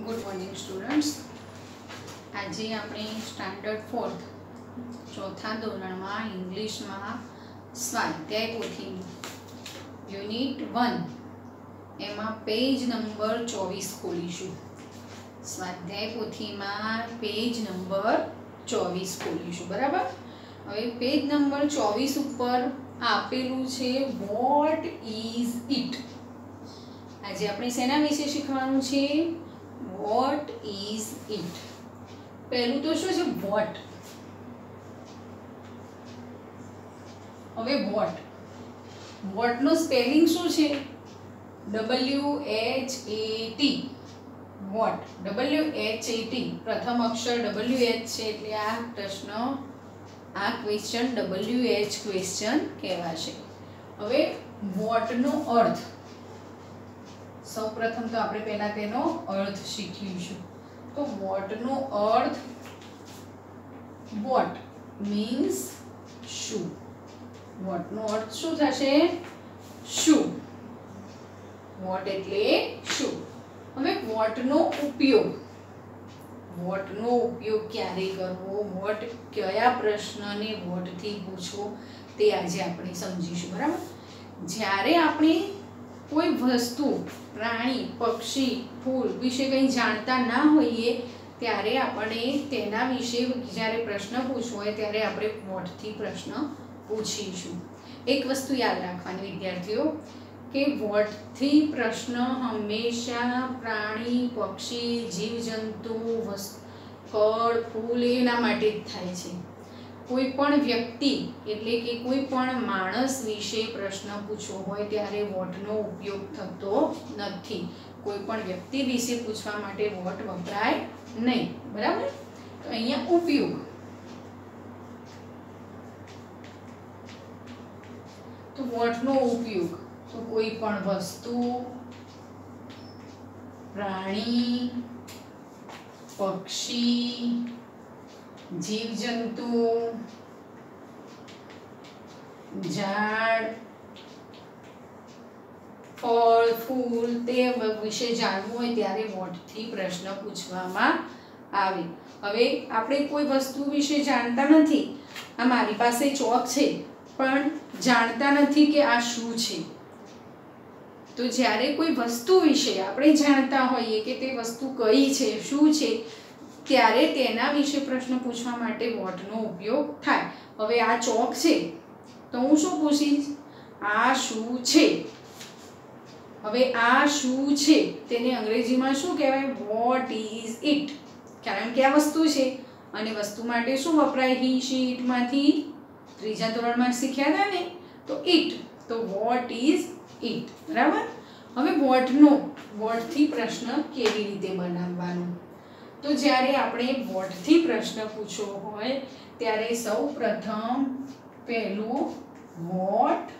Good morning students. आज अपने standard 4th चौथा धोरण में इंग्लिश में स्वाध्याय पोथी यूनिट 1 एमा पेज नंबर 24 खोलीशु। स्वाध्याय पोथी में पेज नंबर 24 खोलीशु। बराबर। हवे पेज नंबर 24 पर आपेलू छे व्हाट इज इट। आज आपणे सेना विषे शीखवानुं छे व्हाट इज इट। पहलू तो शुं छे व्हाट। हवे व्हाट नो स्पेलिंग शुं छे WHAT। व्हाट WHAT प्रथम अक्षर WH छे એટલે આ પ્રશ્ન આ ક્વેશ્ચન WH ક્વેશ્ચન કહેવાશે। હવે વ્હાટ નો अर्थ સૌ પ્રથમ તો આપણે પહેલા તેનો अर्थ શીખીશું। તો व्हाट નો अर्थ व्हाट मीन्स शू। व्हाट નો अर्थ શું થશે शू। व्हाट એટલે शू। હવે व्हाट નો ઉપયોગ ક્યારે કરવો, व्हाट કયા પ્રશ્નને व्हाट થી પૂછવો તે આજે આપણે સમજીશું। બરાબર। જ્યારે આપણે કોઈ વસ્તુ, પ્રાણી, પક્ષી, ફૂલ વિશે કંઈ જાણતા ના હોઈએ ત્યારે આપણે તેના વિશે જ્યારે પ્રશ્ન પૂછવો હોય ત્યારે આપણે व्हाट થી પ્રશ્ન પૂછીશું। એક વસ્તુ યાદ રાખવાની વિદ્યાર્થીઓ કે व्हाट થી પ્રશ્ન હંમેશા પ્રાણી, પક્ષી, જીવજંતુ, કળ, ફૂલ એના માટે જ થાય છે। કોઈ પણ વ્યક્તિ એટલે કે કોઈ પણ માણસ વિશે પ્રશ્ન પૂછવો હોય ત્યારે व्हाट નો ઉપયોગ થતો નથી। કોઈ પણ વ્યક્તિ વિશે પૂછવા માટે व्हाट વપરાય નહીં। બરાબર। તો અહીંયા ઉપયોગ। તો व्हाट નો ઉપયોગ તો કોઈ પણ વસ્તુ, પ્રાણી, પક્ષી, जीवजंतु, झाड़, फल, फूल ते विषे जानवुं होय त्यारे व्हाट थी प्रश्न पूछवामां आवे। हवे आपणे कोई वस्तु विषे जानता नथी। आ मारी पासे चॉक छे पण जानता नथी के आ शुं छे। तो ज्यारे कोई वस्तु विषे आपणे जानता होईए के ते वस्तु कई छे, शुं छे, ત્યારે તેના વિશે પ્રશ્ન પૂછવા માટે व्हाट નો ઉપયોગ થાય। હવે આ ચોક છે તો હું શું પૂછીશ આ શું છે। હવે આ શું છે તેને અંગ્રેજીમાં શું કહેવાય व्हाट इज इट। કારણ કે આ વસ્તુ છે અને વસ્તુ માટે શું વપરાય ही शी इट માંથી ત્રીજા ધોરણમાં શીખ્યા હતા ને તો इट। તો व्हाट इज इट। બરાબર। હવે व्हाट થી પ્રશ્ન કેવી રીતે બનાવવાનો। तो જ્યારે આપણે व्हाट થી પ્રશ્ન પૂછવો હોય ત્યારે સૌ પ્રથમ પહેલું व्हाट।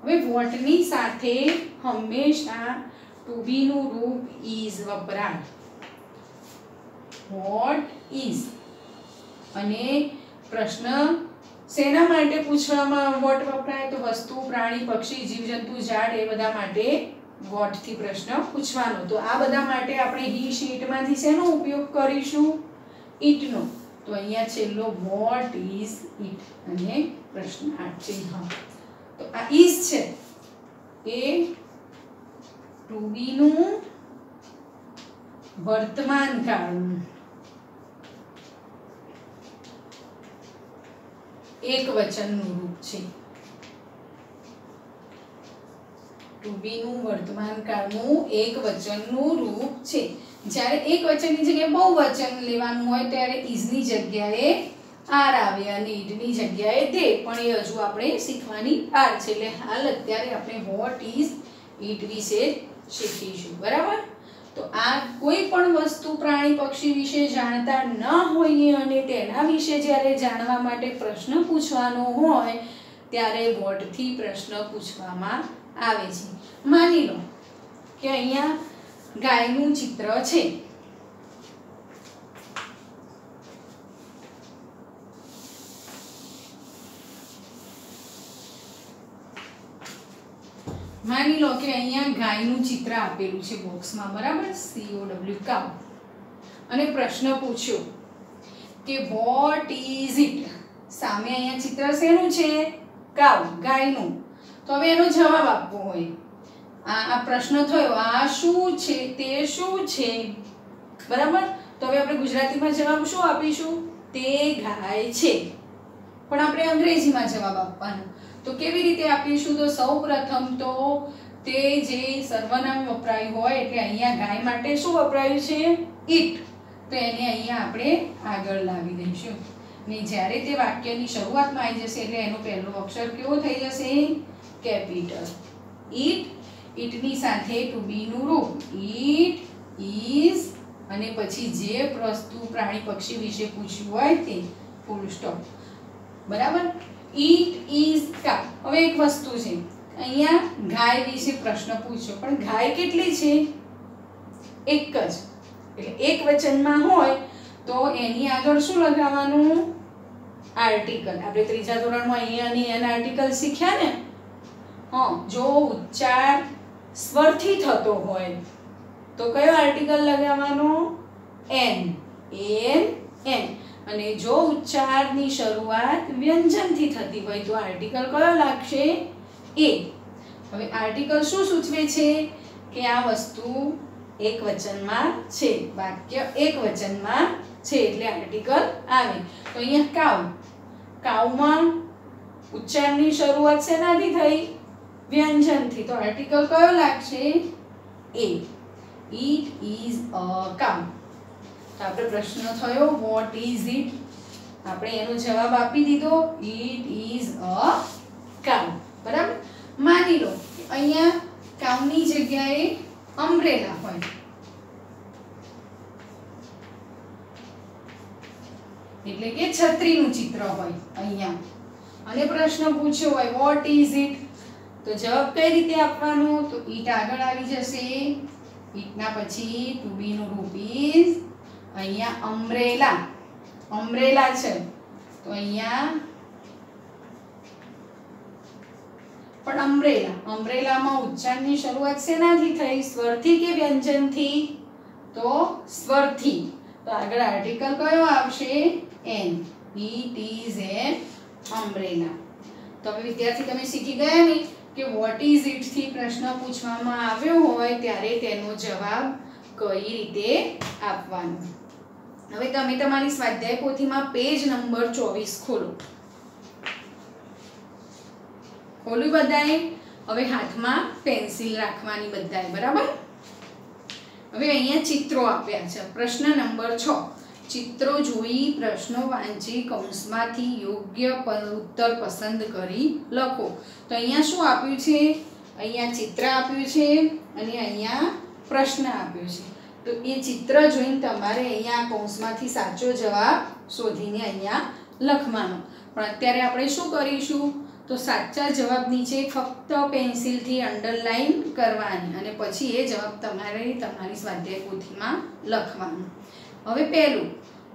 હવે व्हाट ની સાથે હંમેશા ટુ બી નું રૂપ is વપરાય। What is. અને પ્રશ્ન શેના માટે પૂછવામાં व्हाट વપરાય તો વસ્તુ, પ્રાણી, પક્ષી, જીવજંતુ, ઝાડ એ બધા માટે व्हाट थी प्रश्न पूछवानो। तो आ बधा माटे आपणे ही शीट मांथी शेनो उपयोग करीशुं इट नो। तो अहींया छेल्लो व्हाट इज इट अने प्रश्नार्थ चिन्ह। तो आ इज छे ए टू बी નું વર્તમાન કાળનું એકવચનનું રૂપ છે। टू बी નું વર્તમાન કાળનું એકવચનનું રૂપ છે। જ્યારે એકવચનની જગ્યાએ બહુવચન લેવાનું હોય ત્યારે is ની જગ્યાએ are આવે અને it ની જગ્યાએ they। પણ એ હજુ આપણે શીખવાની વાર છે એટલે હાલ અત્યારે આપણે what is it વિશે શીખીશું। બરાબર। તો આ કોઈ પણ વસ્તુ, પ્રાણી, પક્ષી વિશે જાણતા ન હોઈએ અને તેના વિશે જ્યારે જાણવા માટે પ્રશ્ન પૂછવાનો હોય ત્યારે what થી પ્રશ્ન પૂછવામાં આવે છે। માની લો કે અહીંયા ગાયનું ચિત્ર છે। માની લો કે અહીંયા ગાયનું ચિત્ર આપેલું છે બોક્સમાં, બરાબર, COW કાઉ, અને પ્રશ્ન પૂછ્યો કે વોટ ઇઝ ઇટ. સામે અહીંયા ચિત્ર શેનું છે? કાઉ, ગાયનું. તો હવે એનો જવાબ આપવો હોય. આ પ્રશ્ન થયો, આ શું છે, તે શું છે, બરાબર. તો હવે આપણે ગુજરાતીમાં જવાબ શું આપીશું? તે ગાય છે. પણ આપણે અંગ્રેજીમાં જવાબ આપવાનો. તો કેવી રીતે આપીશું? તો સૌપ્રથમ તો તે જે સર્વનામ વપરાયું હોય, એટલે અહીંયા ગાય માટે શું વપરાયું છે? ઇટ. તો એને અહીંયા આપણે આગળ લાવી દઈશું. ને જ્યારે તે વાક્યની શરૂઆતમાં આવી જશે એટલે એનો પહેલો અક્ષર કેવો થઈ જશે? કેપિટલ. ઇટ. ઇટની સાથે ટુ બી નું રૂપ ઇટ ઇઝ, અને પછી જે વસ્તુ પ્રાણી પક્ષી વિશે પૂછ્યું હોય તે ફૂલ સ્ટોપ, બરાબર. ઇટ ઇઝ કાઉ. હવે એક વસ્તુ છે, અહીંયા ગાય વિશે પ્રશ્ન પૂછ્યો, પણ ગાય કેટલી છે? એક જ. એટલે એક વચનમાં હોય તો એની આગળ શું લગાવવાનું? આર્ટિકલ. આપણે ત્રીજા ધોરણમાં અહીંયા અને એન આર્ટિકલ શીખ્યા ને. જો ઉચ્ચાર સ્વરથી થતો હોય તો કયો આર્ટિકલ લગાવવાનો? એન. એન. અને જો ઉચ્ચારની શરૂઆત વ્યંજનથી થતી હોય તો આર્ટિકલ કયો લાગશે? એ. હવે આર્ટિકલ શું સૂચવે છે? કે આ વસ્તુ એક વચનમાં છે, વાક્ય એક વચનમાં છે, એટલે આર્ટિકલ આવે. તો અહીંયા કાઉ. કાઉમાં ઉચ્ચારની શરૂઆત શેનાથી થઈ? વ્યંજનથી. તો આર્ટિકલ કયો લાગશે? એ. ઇટ ઇઝ અ કાઉ. તો આપણે પ્રશ્ન થયો વોટ ઇઝ ઇટ, આપણે એનો જવાબ આપી દીધો ઇટ ઇઝ અ કાઉ, બરાબર. માની લો અહીંયા કાઉની જગ્યાએ અમ્બ્રેલા હોય, એટલે કે છત્રીનું ચિત્ર હોય અહીંયા, અને પ્રશ્ન પૂછ્યો હોય વોટ ઇઝ ઇટ, તો જવાબ કઈ રીતે આપવાનો? તો ઇટ આગળ આવી જશે. ઇટના પછી ટુ બી નું રૂપ ઇઝ. અહીંયા અમ્બ્રેલા. અમ્બ્રેલા છે તો અહીંયા પણ અમ્બ્રેલા. અમ્બ્રેલામાં ઉચ્ચારની શરૂઆત શેનાથી થઈ? સ્વરથી કે વ્યંજનથી? તો સ્વરથી. તો આગળ આર્ટિકલ કયો આવશે? An. It is an umbrella. તો હવે વિદ્યાર્થી તમે શીખી ગયા ને કે વોટ ઇઝ ઇટ થી પ્રશ્ન પૂછવામાં આવ્યો હોય ત્યારે તેનો જવાબ કઈ રીતે આપવાનો. હવે તમે તમારી સ્વાધ્યાય પોથીમાં પેજ નંબર 24 ખોલો. ખોલ્યું બધાએ? હવે હાથમાં પેન્સિલ રાખવાની બધાએ, બરાબર. હવે અહીંયા ચિત્રો આપ્યા છે. પ્રશ્ન નંબર 6. ચિત્રો જોઈ પ્રશ્નો વાંચી કૌંસમાંથી યોગ્ય ઉત્તર પસંદ કરી લખો. તો અહીંયા શું આપ્યું છે? અહીંયા ચિત્ર આપ્યું છે અને અહીંયા પ્રશ્ન આપ્યો છે. તો એ ચિત્ર જોઈને તમારે અહીંયા કૌંસમાંથી સાચો જવાબ શોધીને અહીંયા લખવાનો. પણ અત્યારે આપણે શું કરીશું? તો સાચા જવાબ નીચે ફક્ત પેન્સિલથી અંડરલાઈન કરવાની અને પછી એ જવાબ તમારે તમારી સ્વાધ્યાય પોથીમાં લખવાનો. હવે પહેલું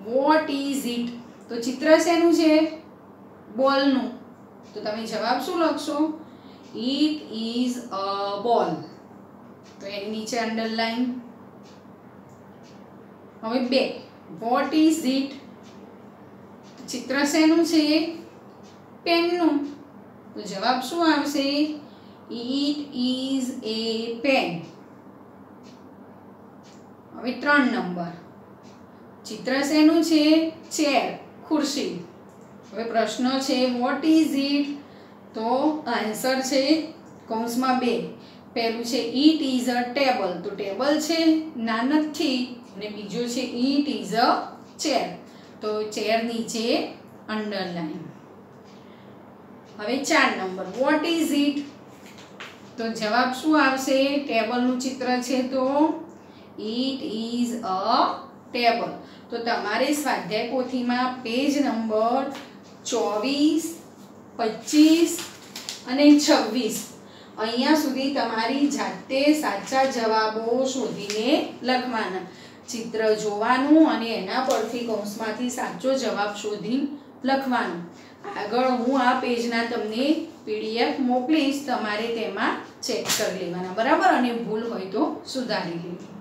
વોટ ઇઝ ઇટ, તો ચિત્ર શેનું છે? બોલનું. તો તમે જવાબ શું લખશો? ઇટ ઇઝ અ બોલ. તો એની નીચે અંડરલાઈન. હવે 2 વોટ ઇઝ ઇટ, ચિત્ર શેનું છે? પેનનું. તો જવાબ શું આવશે? It is a pen. હવે 3 નંબર ચિત્ર શેનું છે? ચેર, ખુરશી. હવે પ્રશ્ન છે વોટ ઇઝ ઇટ, તો આન્સર છે કૌંસમાં 2. પહેલું છે ઇટ ઇઝ અ ટેબલ. તો ટેબલ છે ના નથી, અને બીજો છે ઇટ ઇઝ અ ચેર. તો ચેર નીચે અંડરલાઈન. હવે 4 નંબર વોટ ઇઝ ઇટ, તો જવાબ શું આવશે? ટેબલનું ચિત્ર છે તો ઇટ ઇઝ અ ટેબલ. તો તમારે સ્વાધ્યાય પોથીમાં પેજ નંબર 24, 25 અને 26 અહીંયા સુધી તમારી જાતે સાચા જવાબો શોધીને લખવાના. ચિત્ર જોવાનું અને એના પરથી કૌંસમાંથી સાચો જવાબ શોધી લખવાનો. આગળ હું આ પેજના તમને PDF મોકલીશ, તમારે તેમાં ચેક કરી લેવાના, બરાબર, અને ભૂલ હોય તો સુધારી લેવી.